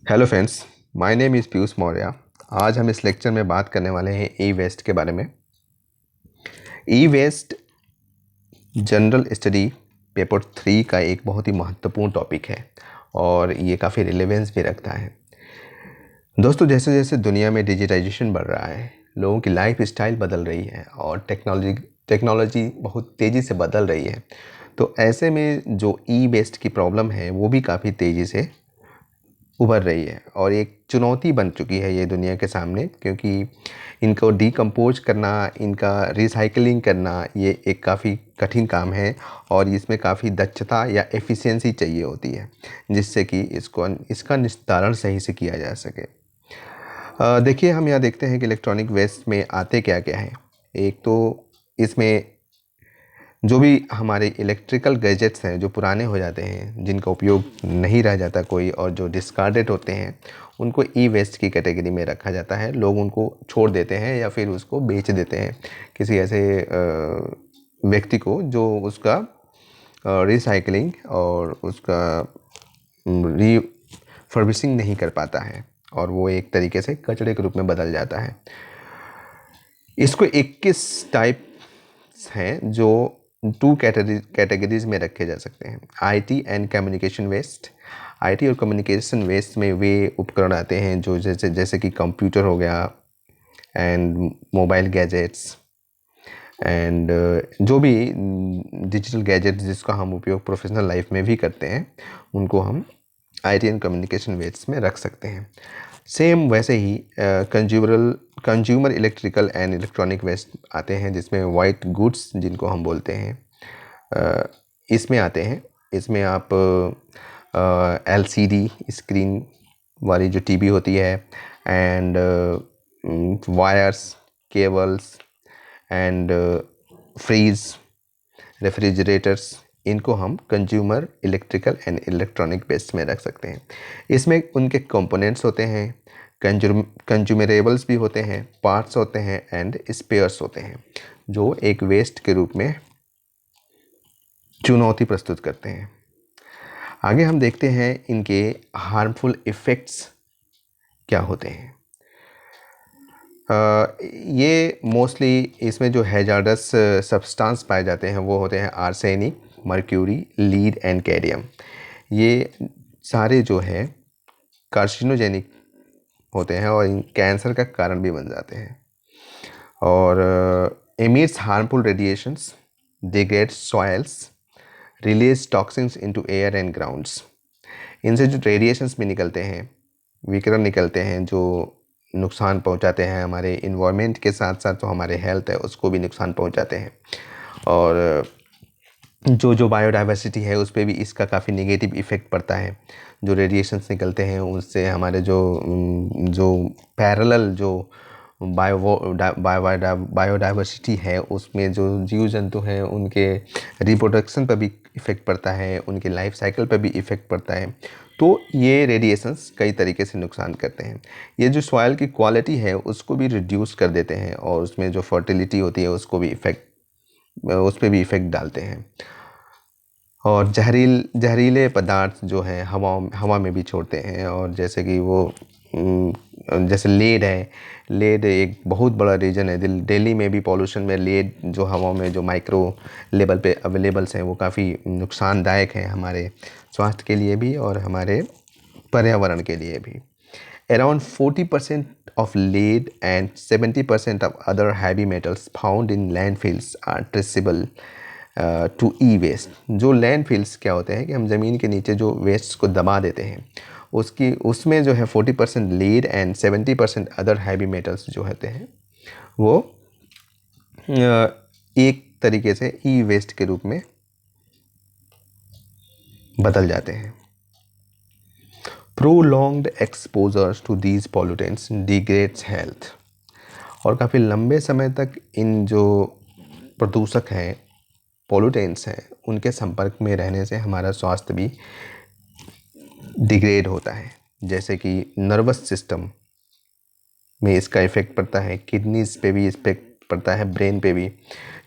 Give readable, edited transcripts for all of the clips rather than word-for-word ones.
Hello friends, my name is Piyush Maurya. आज हम इस लेक्चर में बात करने वाले हैं ई वेस्ट के बारे में। ई वेस्ट जनरल स्टडी पेपर 3 का एक बहुत ही महत्वपूर्ण टॉपिक है और ये काफ़ी रिलेवेंस भी रखता है। दोस्तों, जैसे जैसे दुनिया में डिजिटाइजेशन बढ़ रहा है, लोगों की लाइफ स्टाइल बदल रही है और टेक्नोलॉजी बहुत तेज़ी से बदल रही है। तो ऐसे में जो ई वेस्ट की प्रॉब्लम है वो भी काफ़ी तेज़ी से उभर रही है और एक चुनौती बन चुकी है ये दुनिया के सामने, क्योंकि इनको डिकम्पोज करना, इनका रिसाइकलिंग करना, ये एक काफ़ी कठिन काम है और इसमें काफ़ी दक्षता या एफिशिएंसी चाहिए होती है, जिससे कि इसका निस्तारण सही से किया जा सके। देखिए, हम यहाँ देखते हैं कि इलेक्ट्रॉनिक वेस्ट में आते क्या क्या हैं। एक तो इसमें जो भी हमारे इलेक्ट्रिकल गैजेट्स हैं जो पुराने हो जाते हैं, जिनका उपयोग नहीं रह जाता कोई, और जो डिस्कार्डेड होते हैं, उनको ई वेस्ट की कैटेगरी में रखा जाता है। लोग उनको छोड़ देते हैं या फिर उसको बेच देते हैं किसी ऐसे व्यक्ति को जो उसका रिसाइकलिंग और उसका रीफर्बिशिंग नहीं कर पाता है और वो एक तरीके से कचरे के रूप में बदल जाता है। इसको 21 टाइप्स हैं जो टू कैटेगरीज में रखे जा सकते हैं। IT and communication waste. IT और कम्युनिकेशन वेस्ट में वे उपकरण आते हैं जो जैसे कि कंप्यूटर हो गया एंड मोबाइल गैजेट्स एंड जो भी डिजिटल गैजेट्स जिसका हम उपयोग प्रोफेशनल लाइफ में भी करते हैं, उनको हम आईटी एंड कम्युनिकेशन वेस्ट में रख सकते हैं। सेम वैसे ही consumer electrical and electronic waste आते हैं, जिसमें वाइट गुड्स जिनको हम बोलते हैं, इसमें आते हैं। इसमें आप एलसीडी स्क्रीन वाली जो टीवी होती है and wires, cables and fridge, refrigerators, इनको हम consumer electrical and electronic waste में रख सकते हैं। इसमें उनके कंपोनेंट्स होते हैं, कंज्यूमरेबल्स भी होते हैं, पार्ट्स होते हैं एंड स्पेयर्स होते हैं, जो एक वेस्ट के रूप में चुनौती प्रस्तुत करते हैं। आगे हम देखते हैं इनके हार्मफुल इफ़ेक्ट्स क्या होते हैं। ये मोस्टली इसमें जो हैजार्डस सब्सटेंस पाए जाते हैं वो होते हैं arsenic, mercury, lead and cadmium. ये सारे जो है कार्सिनोजेनिक होते हैं और कैंसर का कारण भी बन जाते हैं। और emits harmful radiations, degrades soils, release toxins into air and grounds. इनसे जो रेडिएशंस भी निकलते हैं, विकिरण निकलते हैं, जो नुकसान पहुंचाते हैं हमारे इन्वायरमेंट के साथ साथ जो हमारे हेल्थ है उसको भी नुकसान पहुंचाते हैं। और जो बायोडाइवर्सिटी है उस पर भी इसका काफ़ी नेगेटिव इफ़ेक्ट पड़ता है। जो रेडिएशंस निकलते हैं उससे हमारे जो पैरेलल जो बायोडाइवर्सिटी है उसमें जो जीव जंतु हैं उनके रिप्रोडक्शन पर भी इफ़ेक्ट पड़ता है, उनके लाइफ साइकिल पर भी इफ़ेक्ट पड़ता है। तो ये रेडिएशंस कई तरीके से नुकसान करते हैं। ये जो सॉइल की क्वालिटी है उसको भी रिड्यूस कर देते हैं और उसमें जो फर्टिलिटी होती है उसको भी उस पर भी इफ़ेक्ट डालते हैं। और जहरीले पदार्थ जो हैं हवा में भी छोड़ते हैं, और जैसे कि वो जैसे लेड है। लेड एक बहुत बड़ा रीजन है। दिल्ली में भी पॉल्यूशन में लेड जो हवा में जो माइक्रो लेवल पे अवेलेबल्स हैं वो काफ़ी नुकसानदायक हैं हमारे स्वास्थ्य के लिए भी और हमारे पर्यावरण के लिए भी। Around 40% of lead and 70% of other heavy metals found in landfills are traceable to e-waste। जो लैंडफिल्स क्या होते हैं कि हम ज़मीन के नीचे जो वेस्ट को दबा देते हैं, उसमें जो है 40% lead and 70% other heavy metals जो होते हैं वो एक तरीके से ई वेस्ट के रूप में बदल जाते हैं। Prolonged exposures to these pollutants degrades health. और काफ़ी लंबे समय तक इन जो प्रदूषक हैं, पॉल्यूटेंट्स हैं, उनके संपर्क में रहने से हमारा स्वास्थ्य भी डिग्रेड होता है। जैसे कि नर्वस सिस्टम में इसका इफ़ेक्ट पड़ता है, किडनीज पे भी पड़ता है, ब्रेन पे भी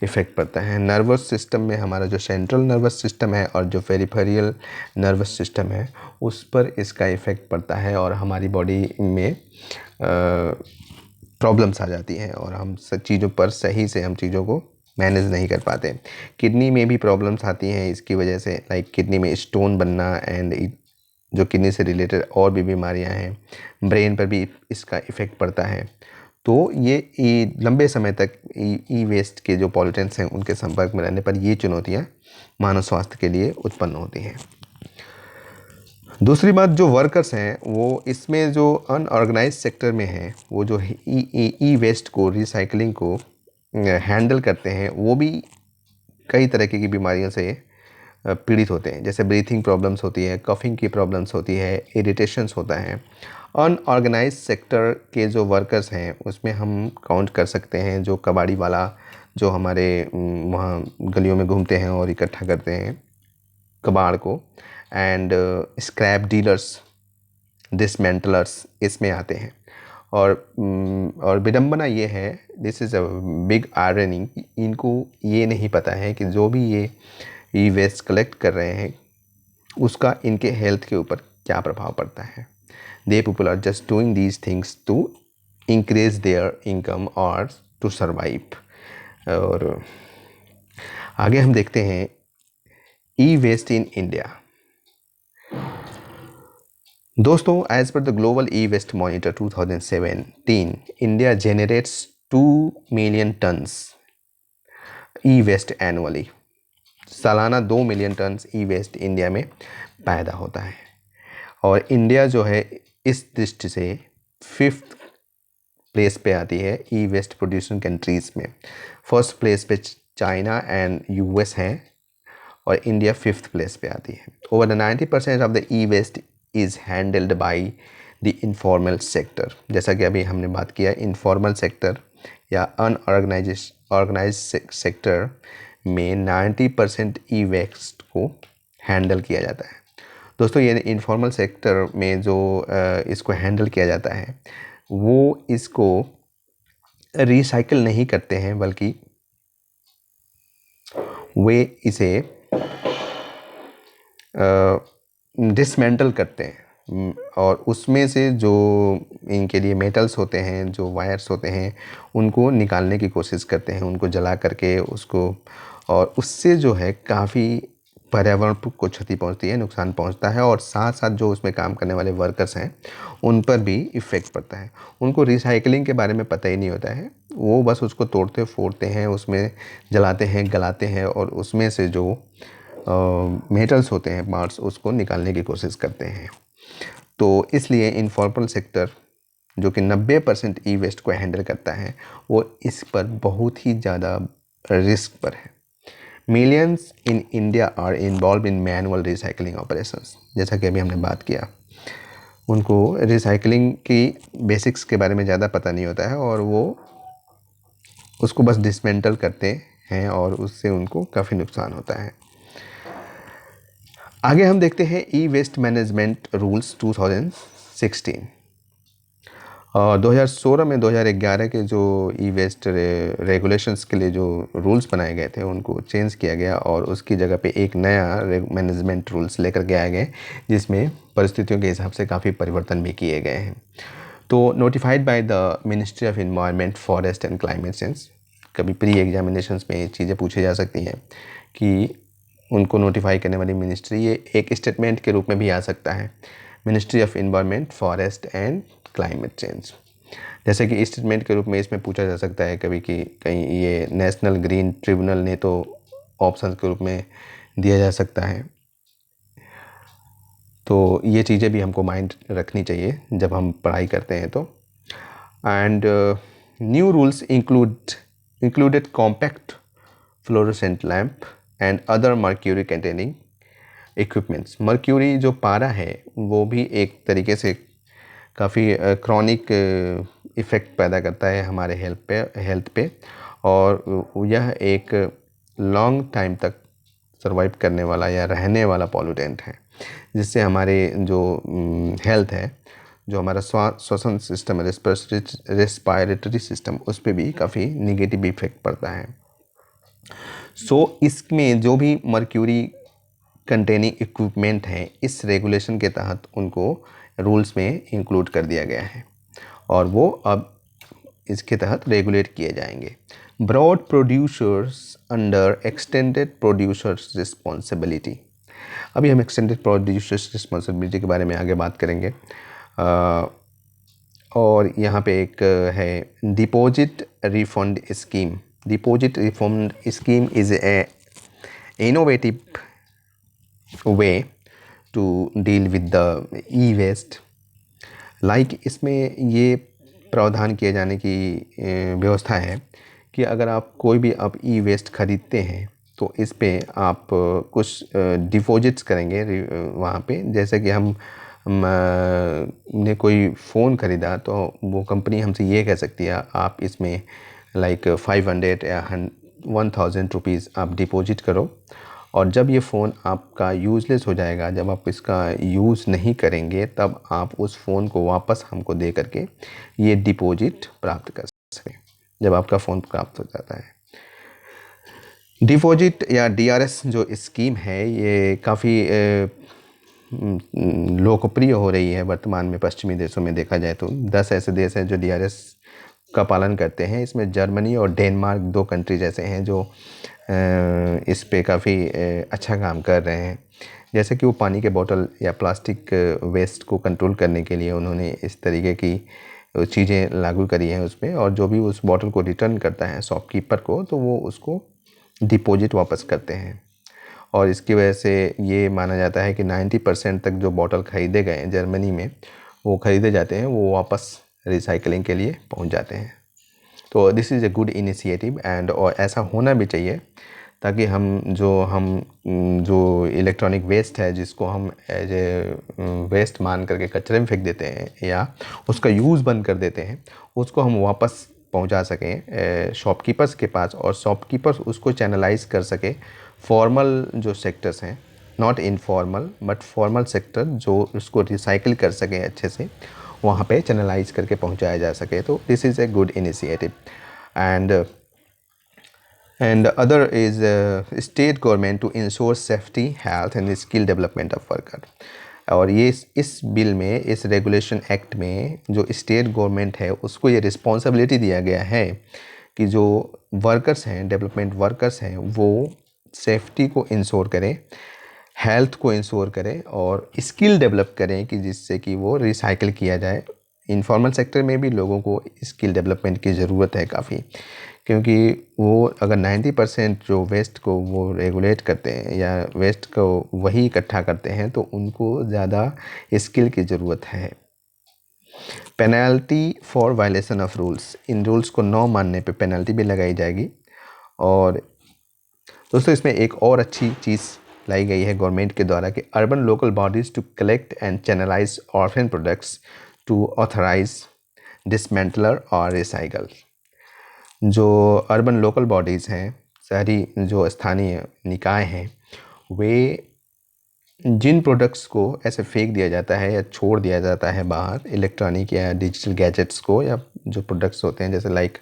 इफ़ेक्ट पड़ता है। नर्वस सिस्टम में हमारा जो सेंट्रल नर्वस सिस्टम है और जो पेरिफेरल नर्वस सिस्टम है उस पर इसका इफ़ेक्ट पड़ता है और हमारी बॉडी में प्रॉब्लम्स आ जाती हैं और हम सब चीज़ों पर सही से हम चीज़ों को मैनेज नहीं कर पाते। किडनी में भी प्रॉब्लम्स आती हैं इसकी वजह से, लाइक किडनी में स्टोन बनना एंड जो किडनी से रिलेटेड और भी बीमारियां हैं, ब्रेन पर भी इसका इफ़ेक्ट पड़ता है। तो ये लंबे समय तक ई वेस्ट के जो पॉल्यूटेंट्स हैं उनके संपर्क में रहने पर ये चुनौतियाँ मानव स्वास्थ्य के लिए उत्पन्न होती हैं। दूसरी बात, जो वर्कर्स हैं वो इसमें जो अनऑर्गेनाइज सेक्टर में हैं, वो जो ई वेस्ट को, रिसाइकलिंग को हैंडल करते हैं, वो भी कई तरह की बीमारियों से पीड़ित होते हैं। जैसे ब्रीथिंग प्रॉब्लम्स होती है, कफिंग की प्रॉब्लम्स होती है, इरिटेशंस होता है। अनऑर्गेनाइज सेक्टर के जो वर्कर्स हैं उसमें हम काउंट कर सकते हैं जो कबाड़ी वाला, जो हमारे वहाँ गलियों में घूमते हैं और इकट्ठा करते हैं कबाड़ को, एंड स्क्रैप डीलर्स, डिसमेंटलर्स इसमें आते हैं। और विडंबना ये है, this is a big irony, इनको ये नहीं पता है कि जो भी ये ई वेस्ट कलेक्ट कर रहे हैं उसका इनके हेल्थ के ऊपर क्या प्रभाव पड़ता है। They people are just doing these things to increase their income और टू सर्वाइव। और आगे हम देखते हैं ई वेस्ट इन इंडिया। दोस्तों, as per the global e waste monitor 2017, India generates 2 million tons e waste annually. सालाना 2 million tons e waste India में पैदा होता है और इंडिया जो है इस दृष्टि से 5th प्लेस पे आती है ई वेस्ट प्रोड्यूसिंग कंट्रीज़ में। फर्स्ट प्लेस पे चाइना एंड यूएस हैं और इंडिया 5th प्लेस पे आती है। Over the 90% of the e waste is handled by the informal sector. जैसा कि अभी हमने बात किया, इनफॉर्मल सेक्टर या ऑर्गेनाइज सेक्टर में 90% ई वेस्ट को हैंडल किया जाता है। दोस्तों, ये इनफॉर्मल सेक्टर में जो इसको हैंडल किया जाता है वो इसको रिसाइकिल नहीं करते हैं, बल्कि वे इसे डिसमेंटल करते हैं और उसमें से जो इनके लिए मेटल्स होते हैं, जो वायर्स होते हैं, उनको निकालने की कोशिश करते हैं, उनको जला करके उसको, और उससे जो है काफ़ी पर्यावरण को क्षति पहुंचती है, नुकसान पहुंचता है और साथ साथ जो उसमें काम करने वाले वर्कर्स हैं उन पर भी इफ़ेक्ट पड़ता है। उनको रिसाइकलिंग के बारे में पता ही नहीं होता है, वो बस उसको तोड़ते फोड़ते हैं, उसमें जलाते हैं, गलाते हैं और उसमें से जो मेटल्स होते हैं, पार्ट्स, उसको निकालने की कोशिश करते हैं। तो इसलिए इनफॉर्मल सेक्टर जो कि 90% ई वेस्ट को हैंडल करता है वो इस पर बहुत ही ज़्यादा रिस्क पर है। Millions in India are involve in manual recycling operations. जैसा कि अभी हमने बात किया, उनको रिसाइकलिंग की बेसिक्स के बारे में ज़्यादा पता नहीं होता है और वो उसको बस डिसमेंटल करते हैं और उससे उनको काफ़ी नुकसान होता है। आगे हम देखते हैं ई वेस्ट मैनेजमेंट रूल्स 2016। 2016 में 2011 के जो ई वेस्ट रेगुलेशंस के लिए जो रूल्स बनाए गए थे उनको चेंज किया गया और उसकी जगह पे एक नया मैनेजमेंट रूल्स लेकर के आए गए, जिसमें परिस्थितियों के हिसाब से काफ़ी परिवर्तन भी किए गए हैं। तो notified by the ministry of environment, forest and climate change. कभी प्री एग्जामिनेशंस में चीज़ें पूछी जा सकती हैं कि उनको नोटिफाई करने वाली मिनिस्ट्री, ये एक स्टेटमेंट के रूप में भी आ सकता है, ministry of environment, forest and climate change. जैसे कि स्टेटमेंट के रूप में इसमें पूछा जा सकता है कभी कि कहीं ये नेशनल ग्रीन ट्रिब्यूनल ने तो ऑप्शन के रूप में दिया जा सकता है। तो ये चीज़ें भी हमको माइंड रखनी चाहिए जब हम पढ़ाई करते हैं तो। And new rules included compact fluorescent lamp and other mercury containing equipments. Mercury जो पारा है वो भी एक तरीके से काफ़ी क्रॉनिक इफ़ेक्ट पैदा करता है हमारे हेल्थ पे और यह एक लॉन्ग टाइम तक सर्वाइव करने वाला या रहने वाला पॉल्यूटेंट है, जिससे हमारे जो हेल्थ है, जो हमारा श्वसन सिस्टम है, रेस्पिरेटरी सिस्टम, उस पर भी काफ़ी निगेटिव इफेक्ट पड़ता है। सो इसमें जो भी मर्क्यूरी कंटेनिंग इक्विपमेंट हैं, इस रेगुलेशन के तहत उनको रूल्स में इंक्लूड कर दिया गया है और वो अब इसके तहत रेगुलेट किए जाएंगे। Broad producers under extended producers responsibility. अभी हम एक्सटेंडेड प्रोड्यूसर्स रिस्पॉन्सिबिलिटी के बारे में आगे बात करेंगे। और यहाँ पे एक है deposit refund scheme. Deposit refund scheme is a innovative way to deal with the e waste. Like इसमें ये प्रावधान किए जाने की व्यवस्था है कि अगर आप कोई भी आप ई वेस्ट ख़रीदते हैं तो इस पे आप कुछ डिपॉजिट्स करेंगे वहाँ पे। जैसे कि हम ने कोई फ़ोन ख़रीदा तो वो कंपनी हमसे ये कह सकती है आप इसमें लाइक 500 या 1000 रुपीज़ आप डिपॉजिट करो, और जब ये फ़ोन आपका यूज़लेस हो जाएगा, जब आप इसका यूज़ नहीं करेंगे, तब आप उस फ़ोन को वापस हमको दे करके ये डिपॉजिट प्राप्त कर सकें जब आपका फ़ोन प्राप्त हो जाता है। डिपॉजिट या डीआरएस जो स्कीम है ये काफ़ी लोकप्रिय हो रही है वर्तमान में। पश्चिमी देशों में देखा जाए तो 10 ऐसे देश हैं जो डीआरएस का पालन करते हैं। इसमें जर्मनी और डेनमार्क 2 कंट्रीज ऐसे हैं जो इस पे काफ़ी अच्छा काम कर रहे हैं। जैसे कि वो पानी के बोतल या प्लास्टिक वेस्ट को कंट्रोल करने के लिए उन्होंने इस तरीके की चीज़ें लागू करी हैं उस पर, और जो भी उस बोतल को रिटर्न करता है शॉपकीपर को, तो वो उसको डिपॉजिट वापस करते हैं। और इसकी वजह से ये माना जाता है कि 90% तक जो बोतल ख़रीदे गए जर्मनी में, वो ख़रीदे जाते हैं, वो वापस रिसाइकलिंग के लिए पहुंच जाते हैं। तो this is a good initiative and और ऐसा होना भी चाहिए, ताकि हम जो इलेक्ट्रॉनिक वेस्ट है जिसको हम एज ए वेस्ट मान करके कचरे में फेंक देते हैं या उसका यूज़ बंद कर देते हैं, उसको हम वापस पहुंचा सकें शॉपकीपर्स के पास, और शॉपकीपर्स उसको चैनलाइज कर सके फॉर्मल जो सेक्टर्स हैं, not informal but formal sector, जो उसको रिसाइकिल कर सकें अच्छे से, वहाँ पे चैनलाइज करके पहुँचाया जा सके। तो this is a good initiative. And other is state government to ensure safety, health and skill development of worker. और ये इस बिल में, इस रेगुलेशन एक्ट में जो स्टेट गवर्नमेंट है उसको ये रिस्पॉन्सिबिलिटी दिया गया है कि जो वर्कर्स हैं, डेवलपमेंट वर्कर्स हैं, वो सेफ्टी को इंश्योर करें, हेल्थ को इंश्योर करें और स्किल डेवलप करें कि जिससे कि वो रिसाइकिल किया जाए। इनफॉर्मल सेक्टर में भी लोगों को स्किल डेवलपमेंट की ज़रूरत है काफ़ी, क्योंकि वो अगर 90% जो वेस्ट को वो रेगुलेट करते हैं या वेस्ट को वही इकट्ठा करते हैं, तो उनको ज़्यादा स्किल की ज़रूरत है। Penalty for violation of rules. In rules को न मानने पे पेनल्टी भी लगाई जाएगी। और दोस्तों इसमें एक और अच्छी चीज़ लाई गई है गवर्नमेंट के द्वारा कि urban local bodies to collect and channelise orphan products to authorise dismantler और रिसाइकल। जो अर्बन लोकल बॉडीज़ हैं, शहरी जो स्थानीय निकाय हैं, वे जिन प्रोडक्ट्स को ऐसे फेंक दिया जाता है या छोड़ दिया जाता है बाहर, इलेक्ट्रॉनिक या डिजिटल गैजेट्स को, या जो प्रोडक्ट्स होते हैं जैसे लाइक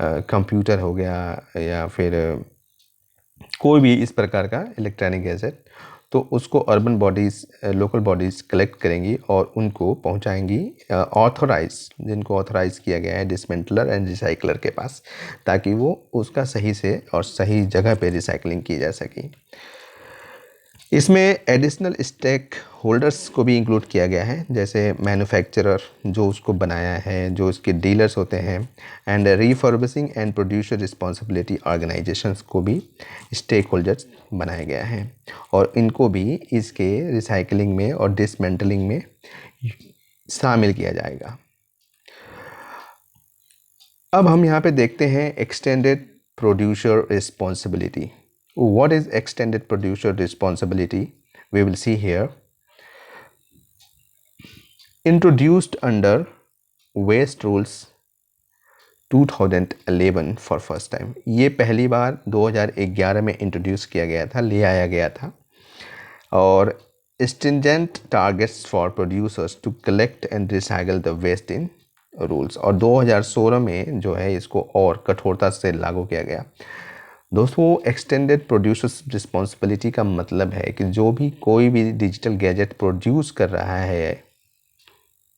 कंप्यूटर हो गया या फिर कोई भी इस प्रकार का इलेक्ट्रॉनिक गैजेट, तो उसको urban bodies, local bodies collect करेंगी और उनको पहुंचाएंगी जिनको ऑथराइज़ किया गया है डिसमेंटलर एंड रिसाइकलर के पास, ताकि वो उसका सही से और सही जगह पे रिसाइकलिंग की जा सके। इसमें एडिशनल स्टेक होल्डर्स को भी इंक्लूड किया गया है, जैसे मैन्युफैक्चरर जो उसको बनाया है, जो उसके डीलर्स होते हैं, and refurbishing and producer responsibility organisations को भी स्टेक होल्डर्स बनाया गया है, और इनको भी इसके रिसाइकलिंग में और डिसमेंटलिंग में शामिल किया जाएगा। अब हम यहाँ पे देखते हैं extended producer responsibility. What is extended producer responsibility? We will see here. Introduced under Waste Rules 2011 for first time. ये पहली बार 2011 में इंट्रोड्यूस किया गया था, ले आया गया था। और stringent targets for producers to collect and recycle the waste in rules। और 2016 में जो है इसको और कठोरता से लागू किया गया। दोस्तों, एक्सटेंडेड प्रोड्यूसर्स रिस्पॉन्सिबिलिटी का मतलब है कि जो भी कोई भी डिजिटल गैजेट प्रोड्यूस कर रहा है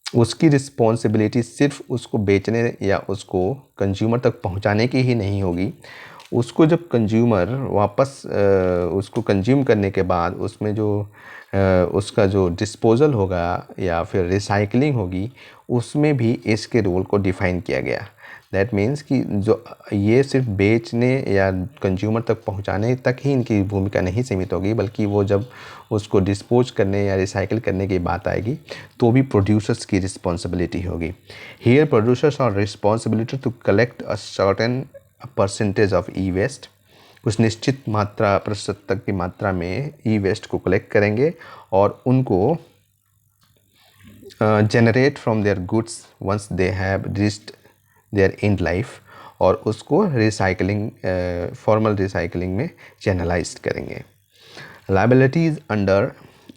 उसकी रिस्पॉन्सिबिलिटी सिर्फ उसको बेचने या उसको कंज्यूमर तक पहुंचाने की ही नहीं होगी। उसको जब कंज्यूमर वापस उसको कंज्यूम करने के बाद उसमें जो उसका जो डिस्पोजल होगा या फिर रिसाइकलिंग होगी उसमें भी इसके रोल को डिफ़ाइन किया गया। दैट मीन्स कि जो ये सिर्फ बेचने या कंज्यूमर तक पहुंचाने तक ही इनकी भूमिका नहीं सीमित होगी, बल्कि वो जब उसको डिस्पोज करने या रिसाइकिल करने की बात आएगी तो भी प्रोड्यूसर्स की रिस्पॉन्सिबिलिटी होगी। Here producers are responsibility to collect a certain percentage of e waste. कुछ निश्चित मात्रा प्रतिशत तक की मात्रा में ई वेस्ट को कलेक्ट करेंगे और उनको generate from their goods once they have reached their end life, और उसको रिसाइकलिंग फॉर्मल रिसाइकलिंग में चैनलाइज करेंगे। Liabilities under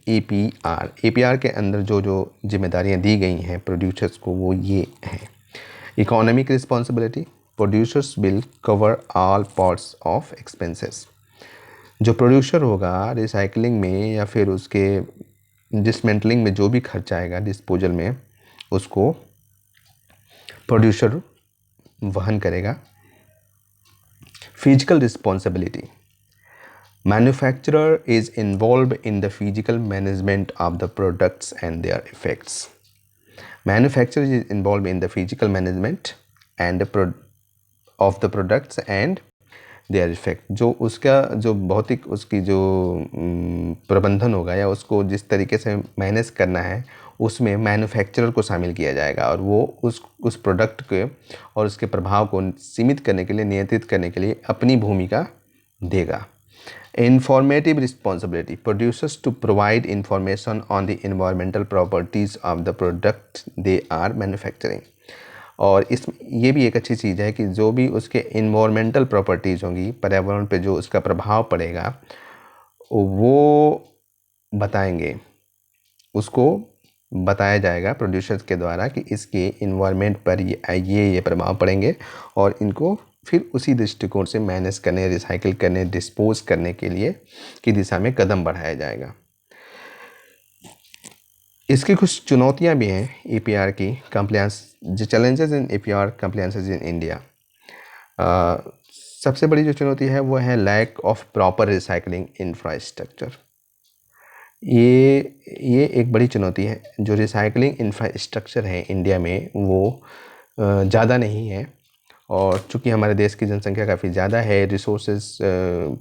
EPR. एपीआर के अंदर जो जो जिम्मेदारियां दी गई हैं प्रोड्यूसर्स को वो ये हैं। Economic responsibility, producers will cover all parts of expenses. जो प्रोड्यूसर होगा रिसाइकलिंग में या फिर उसके डिसमेंटलिंग में जो भी खर्चा आएगा डिस्पोजल में, उसको प्रोड्यूसर वहन करेगा। Physical responsibility, manufacturer is involve in the physical management of the products and their effects. Manufacturer is involve in the physical management and of the products and their effect. जो उसका जो भौतिक उसकी जो प्रबंधन होगा या उसको जिस तरीके से मैनेज करना है उसमें मैन्युफैक्चरर को शामिल किया जाएगा और वो उस प्रोडक्ट के और उसके प्रभाव को सीमित करने के लिए, नियंत्रित करने के लिए अपनी भूमिका देगा। Informative responsibility, producers to provide information on the environmental properties of the product they are manufacturing. और इस ये भी एक अच्छी चीज़ है कि जो भी उसके इन्वायरमेंटल प्रॉपर्टीज़ होंगी, पर्यावरण पे जो उसका प्रभाव पड़ेगा वो बताएंगे, उसको बताया जाएगा प्रोड्यूसर्स के द्वारा कि इसके इन्वायरमेंट पर ये प्रभाव पड़ेंगे और इनको फिर उसी दृष्टिकोण से मैनेज करने, रिसाइकिल करने, डिस्पोज करने के लिए की दिशा में कदम बढ़ाया जाएगा। इसकी कुछ चुनौतियां भी हैं एपीआर की कंप्लायंस, जो challenges in EPR compliances in India. सबसे बड़ी जो चुनौती है वो है lack of proper recycling infrastructure. ये एक बड़ी चुनौती है। जो रिसाइकलिंग इंफ्रास्ट्रक्चर है इंडिया में वो ज़्यादा नहीं है, और चूँकि हमारे देश की जनसंख्या काफ़ी ज़्यादा है, रिसोर्सेज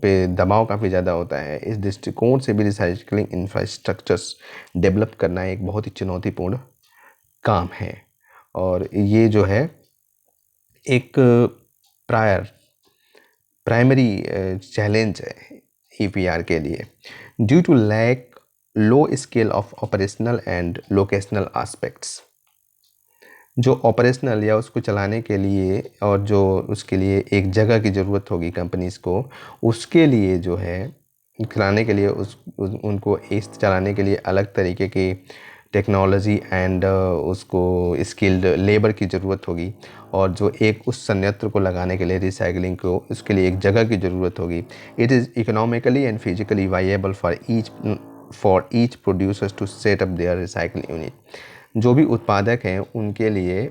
पे दबाव काफ़ी ज़्यादा होता है, इस दृष्टिकोण से भी रिसाइकलिंग इंफ्रास्ट्रक्चर्स डेवलप करना एक बहुत ही चुनौतीपूर्ण काम है। और ये जो है एक प्राइमरी चैलेंज है ईपीआर के लिए। Due to lack low scale of operational and locational aspects. जो ऑपरेशनल या उसको चलाने के लिए और जो उसके लिए एक जगह की ज़रूरत होगी कंपनीज़ को, उसके लिए जो है चलाने के लिए उनको इस चलाने के लिए अलग तरीके की टेक्नोलॉजी एंड उसको स्किल्ड लेबर की ज़रूरत होगी, और जो एक उस संयंत्र को लगाने के लिए रिसाइकलिंग को उसके लिए एक जगह की ज़रूरत होगी। It is economically and physically viable for each producers to set up their recycling unit. जो भी उत्पादक हैं उनके लिए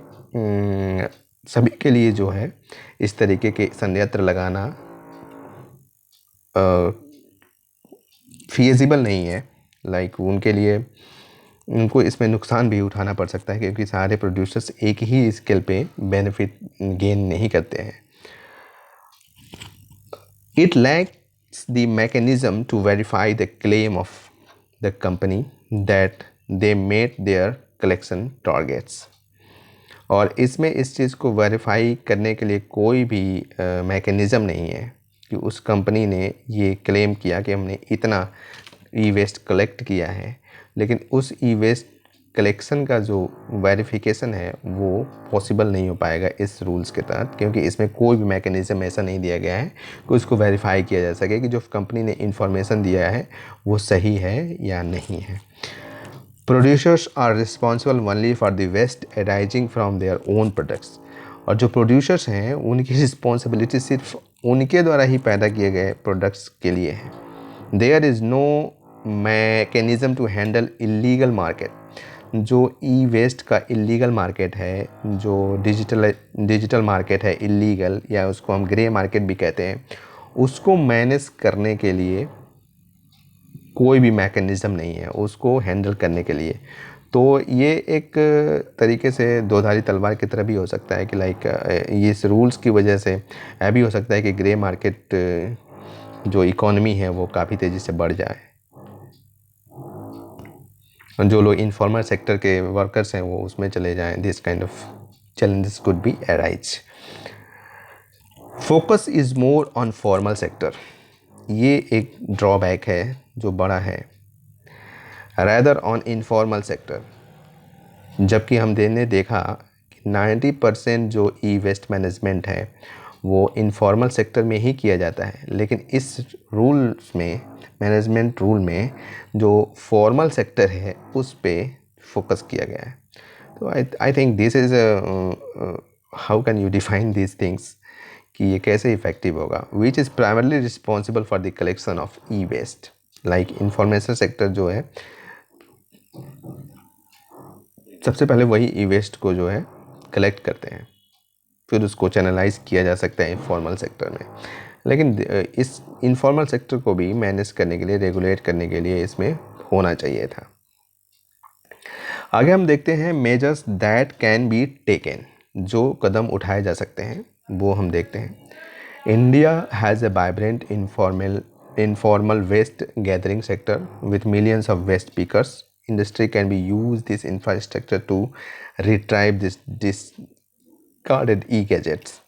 सभी के लिए जो है इस तरीके के संयंत्र लगाना फीजिबल नहीं है। लाइक उनके लिए उनको इसमें नुकसान भी उठाना पड़ सकता है, क्योंकि सारे प्रोड्यूसर्स एक ही स्केल पे बेनिफिट गेन नहीं करते हैं। It lacks the mechanism to verify the claim of the company that they met their collection targets. और इसमें इस चीज़ को वेरीफाई करने के लिए कोई भी मैकेनिज़्म नहीं है कि उस कंपनी ने ये क्लेम किया कि हमने इतना ई वेस्ट कलेक्ट किया है, लेकिन उस ई वेस्ट कलेक्शन का जो वेरिफिकेशन है वो पॉसिबल नहीं हो पाएगा इस रूल्स के तहत, क्योंकि इसमें कोई भी मैकेनिज़्म ऐसा नहीं दिया गया है कि उसको वेरीफाई किया जा सके कि जो कंपनी ने इंफॉर्मेशन दिया है वो सही है या नहीं है। Producers are responsible only for the waste arising from their own products. और जो प्रोड्यूसर्स हैं उनकी रिस्पॉन्सिबिलिटी सिर्फ उनके द्वारा ही पैदा किए गए प्रोडक्ट्स के लिए है। There is no mechanism to handle illegal market. जो ई वेस्ट का इलीगल मार्केट है, जो डिजिटल मार्केट है इलीगल, या उसको हम ग्रे मार्केट भी कहते हैं, उसको मैनेज करने के लिए कोई भी मैकेनिज़्म नहीं है उसको हैंडल करने के लिए। तो ये एक तरीके से दोधारी तलवार की तरह भी हो सकता है कि लाइक इस रूल्स की वजह से यह भी हो सकता है कि ग्रे मार्केट जो इकोनॉमी है वो काफ़ी तेज़ी से बढ़ जाए। जो लोग इनफॉर्मल सेक्टर के वर्कर्स हैं वो उसमें चले जाएं। This kind of challenges could be arise. Focus is more on formal sector. ये एक ड्रॉबैक है जो बड़ा है, rather on informal sector. जबकि हमने देखा कि 90% जो ई वेस्ट मैनेजमेंट है वो इनफॉर्मल सेक्टर में ही किया जाता है, लेकिन इस रूल्स में, मैनेजमेंट रूल में, जो फॉर्मल सेक्टर है उस पे फोकस किया गया है। तो I think this is how can you define these things कि ये कैसे इफ़ेक्टिव होगा। Which is primarily responsible for the collection of e waste. Like information sector जो है सबसे पहले वही ई वेस्ट को जो है कलेक्ट करते हैं, फिर उसको चैनलाइज किया जा सकता है इनफॉर्मल सेक्टर में। लेकिन इस इनफॉर्मल सेक्टर को भी मैनेज करने के लिए, रेगुलेट करने के लिए इसमें होना चाहिए था। आगे हम देखते हैं measures that can be taken, जो कदम उठाए जा सकते हैं वो हम देखते हैं। India has a vibrant informal waste gathering sector with millions of waste pickers. Industry can be use this infrastructure to retrieve this discarded e-gadgets.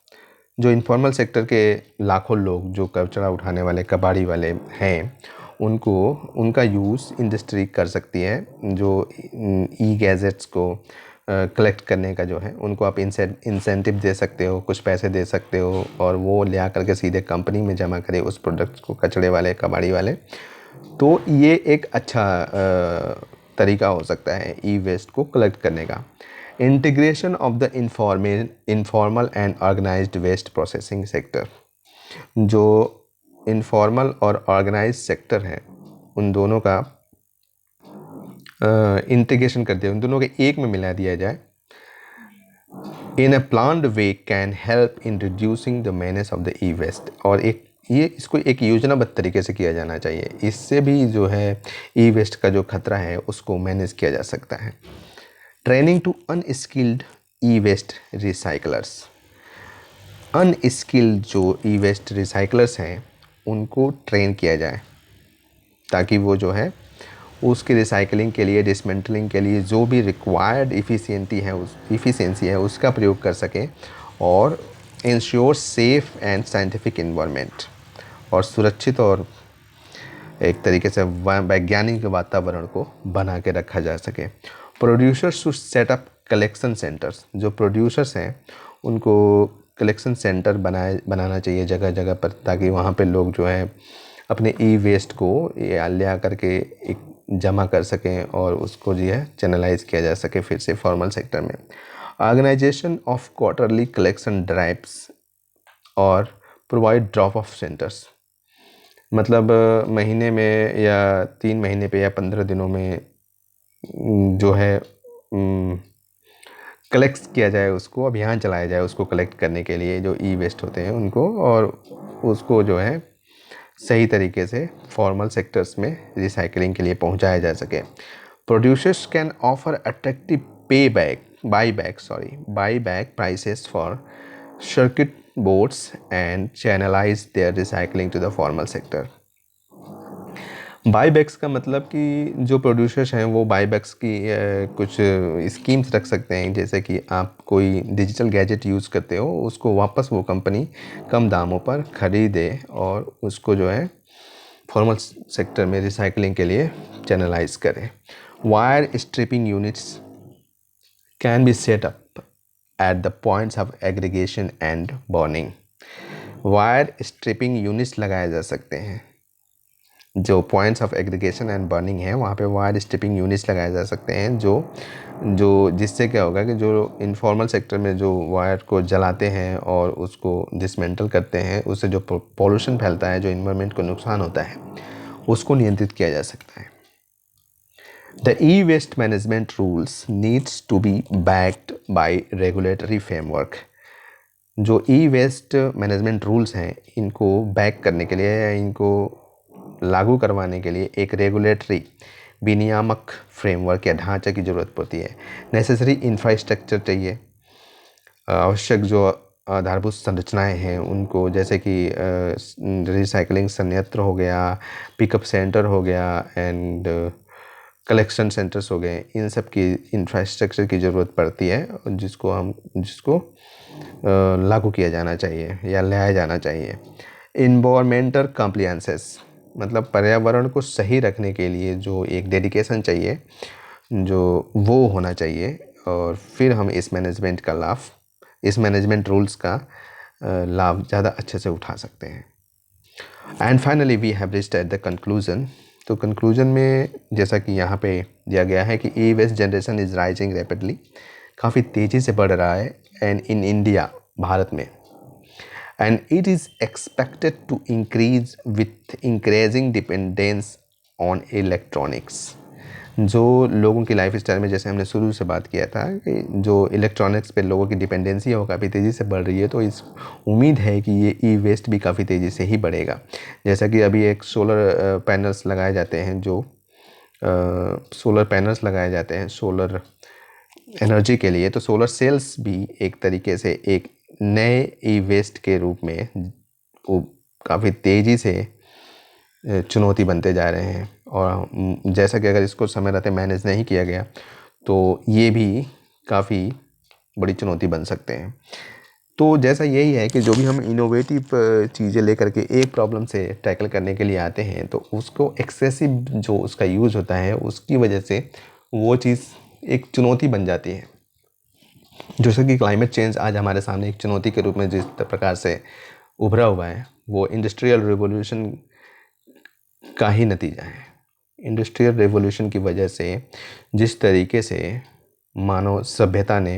जो इनफॉर्मल सेक्टर के लाखों लोग जो कचरा उठाने वाले, कबाड़ी वाले हैं, उनका यूज़ इंडस्ट्री कर सकती है। जो ई गैजेट्स को कलेक्ट करने का जो है, उनको आप इंसेंटिव दे सकते हो, कुछ पैसे दे सकते हो, और वो ले आकर के सीधे कंपनी में जमा करे उस प्रोडक्ट को, कचरे वाले, कबाड़ी वाले। तो ये एक अच्छा तरीका हो सकता है ई वेस्ट को कलेक्ट करने का। Integration of the informal and organised waste processing sector. जो इनफॉर्मल और ऑर्गेनाइज्ड सेक्टर है उन दोनों का इंटीग्रेशन कर दिया, उन दोनों के एक में मिला दिया जाए। In a planned way can help in reducing the menace of the e waste. और इसको एक योजनाबद्ध तरीके से किया जाना चाहिए। इससे भी जो है ई वेस्ट का जो खतरा है उसको मैनेज किया जा सकता है। Training to unskilled e waste recyclers. Unskilled जो ई वेस्ट रिसाइकलर्स हैं उनको ट्रेन किया जाए ताकि वो जो है उसकी रिसाइकलिंग के लिए, डिसमेंटलिंग के लिए जो भी रिक्वायर्ड इफ़िशियंसी है उसका प्रयोग कर सकें, और ensure safe and scientific environment, और सुरक्षित और एक तरीके से वैज्ञानिक वातावरण को बना के रखा जा सके। Producers to set up collection centres. जो प्रोड्यूसर्स हैं उनको कलेक्शन सेंटर बनाना चाहिए जगह जगह पर, ताकि वहाँ पे लोग जो है अपने ई वेस्ट को ले आकर के एक जमा कर सकें और उसको जो है चैनलाइज किया जा सके फिर से फॉर्मल सेक्टर में। Organisation of quarterly collection drives और प्रोवाइड ड्रॉप ऑफ सेंटर्स। मतलब महीने में या 3 महीने पे या 15 दिनों में जो है कलेक्ट किया जाए, उसको अभियान चलाया जाए उसको कलेक्ट करने के लिए जो ई वेस्ट होते हैं उनको, और उसको जो है सही तरीके से फॉर्मल सेक्टर्स में रिसाइकलिंग के लिए पहुंचाया जा सके। Producers can offer attractive buyback prices for circuit boards and channelise their recycling to the formal sector. Buybacks का मतलब कि जो प्रोड्यूसर्स हैं वो बाईबैक्स की कुछ स्कीम्स रख सकते हैं, जैसे कि आप कोई डिजिटल गैजेट यूज़ करते हो उसको वापस वो कंपनी कम दामों पर ख़रीदे और उसको जो है फॉर्मल सेक्टर में रिसाइकलिंग के लिए चैनलाइज करें। Wire stripping units can be set up at the points of aggregation and burning. Wire stripping units लगाए जा सकते हैं, जो points of aggregation and burning है वहाँ पे वायर स्ट्रिपिंग यूनिट्स लगाए जा सकते हैं, जो जिससे क्या होगा कि जो इनफॉर्मल सेक्टर में जो वायर को जलाते हैं और उसको डिसमेंटल करते हैं, उससे जो पॉल्यूशन फैलता है, जो इन्वायरमेंट को नुकसान होता है, उसको नियंत्रित किया जा सकता है. The e-waste management rules needs to be backed by regulatory framework. जो ई वेस्ट मैनेजमेंट रूल्स हैं, इनको बैक करने के लिए या इनको लागू करवाने के लिए एक रेगुलेटरी विनियामक फ्रेमवर्क या ढांचे की ज़रूरत पड़ती है. नेसेसरी इंफ्रास्ट्रक्चर चाहिए, आवश्यक जो आधारभूत संरचनाएं हैं उनको, जैसे कि रिसाइकलिंग संयंत्र हो गया, पिकअप सेंटर हो गया एंड कलेक्शन सेंटर्स हो गए, इन सब की इंफ्रास्ट्रक्चर की ज़रूरत पड़ती है जिसको लागू किया जाना चाहिए या लाया जाना चाहिए. इन्वायरमेंटल कॉम्प्लायंसेस मतलब पर्यावरण को सही रखने के लिए जो एक डेडिकेशन चाहिए, जो वो होना चाहिए, और फिर हम इस मैनेजमेंट रूल्स का लाभ ज़्यादा अच्छे से उठा सकते हैं. And finally we have reached at the conclusion. तो कंक्लूजन में जैसा कि यहाँ पे दिया गया है कि e waste generation is rising rapidly, काफ़ी तेज़ी से बढ़ रहा है, एंड इन इंडिया, भारत में, and it is expected to increase with increasing dependence on electronics. जो लोगों की लाइफ स्टाइल में, जैसे हमने शुरू से बात किया था कि जो इलेक्ट्रॉनिक्स पे लोगों की डिपेंडेंसी है वो काफ़ी तेज़ी से बढ़ रही है, तो इस उम्मीद है कि ये ई वेस्ट भी काफ़ी तेज़ी से ही बढ़ेगा. जैसा कि अभी एक सोलर पैनल्स लगाए जाते हैं, जो सोलर पैनल्स लगाए जाते हैं सोलर एनर्जी के लिए, तो सोलर सेल्स भी एक तरीके से एक नए ई वेस्ट के रूप में वो काफ़ी तेज़ी से चुनौती बनते जा रहे हैं. और जैसा कि अगर इसको समय रहते मैनेज नहीं किया गया तो ये भी काफ़ी बड़ी चुनौती बन सकते हैं. तो जैसा यही है कि जो भी हम इनोवेटिव चीज़ें लेकर के एक प्रॉब्लम से टैकल करने के लिए आते हैं, तो उसको एक्सेसिव जो उसका यूज़ होता है, उसकी वजह से वो चीज़ एक चुनौती बन जाती है. जैसे कि क्लाइमेट चेंज आज हमारे सामने एक चुनौती के रूप में जिस प्रकार से उभरा हुआ है, वो इंडस्ट्रियल रिवॉल्यूशन का ही नतीजा है. इंडस्ट्रियल रेवोल्यूशन की वजह से जिस तरीके से मानव सभ्यता ने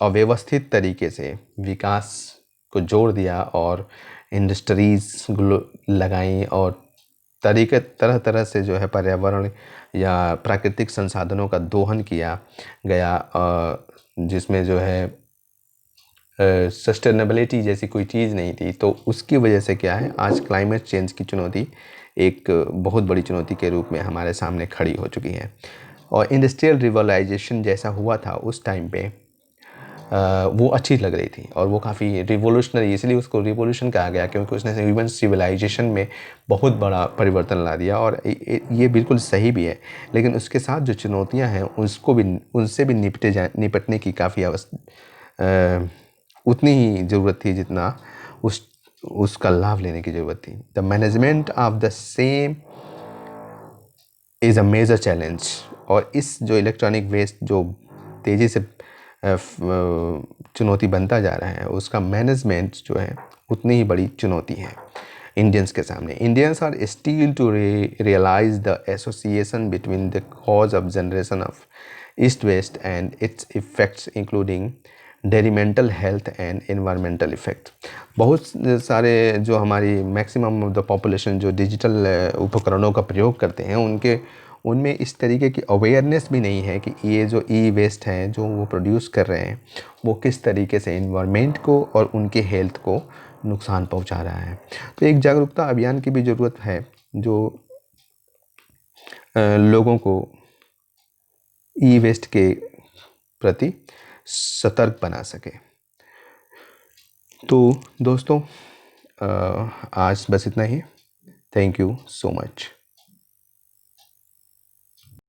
अव्यवस्थित तरीके से विकास को जोड़ दिया और इंडस्ट्रीज़ लगाई और तरह तरह से जो है पर्यावरण या प्राकृतिक संसाधनों का दोहन किया गया, जिसमें जो है सस्टेनेबिलिटी जैसी कोई चीज़ नहीं थी. तो उसकी वजह से क्या है, आज क्लाइमेट चेंज की चुनौती एक बहुत बड़ी चुनौती के रूप में हमारे सामने खड़ी हो चुकी है. और इंडस्ट्रियल रिवॉल्यूशन जैसा हुआ था उस टाइम पे, वो अच्छी लग रही थी और वो काफ़ी रिवोल्यूशनरी, इसलिए उसको रिवोल्यूशन कहा गया क्योंकि उसने ह्यूमन सिविलाइजेशन में बहुत बड़ा परिवर्तन ला दिया. और ये बिल्कुल सही भी है, लेकिन उसके साथ जो चुनौतियां हैं उनसे भी निपटने की काफ़ी उतनी ही ज़रूरत थी जितना उसका लाभ लेने की ज़रूरत थी. The management of the same is a major challenge. और इस जो इलेक्ट्रॉनिक वेस्ट जो तेज़ी से चुनौती बनता जा रहा है, उसका मैनेजमेंट जो है उतनी ही बड़ी चुनौती है इंडियंस के सामने. Indians are still to realise the association between the cause of generation of east waste and its effects including detrimental health and environmental effect. बहुत सारे जो हमारी मैक्सिमम ऑफ द पॉपुलेशन जो डिजिटल उपकरणों का प्रयोग करते हैं, उनमें इस तरीके की अवेयरनेस भी नहीं है कि ये जो ई वेस्ट है जो वो प्रोड्यूस कर रहे हैं, वो किस तरीके से इन्वायरमेंट को और उनके हेल्थ को नुकसान पहुंचा रहा है. तो एक जागरूकता अभियान की भी ज़रूरत है जो लोगों को ई वेस्ट के प्रति सतर्क बना सके. तो दोस्तों, आज बस इतना ही. Thank you so much.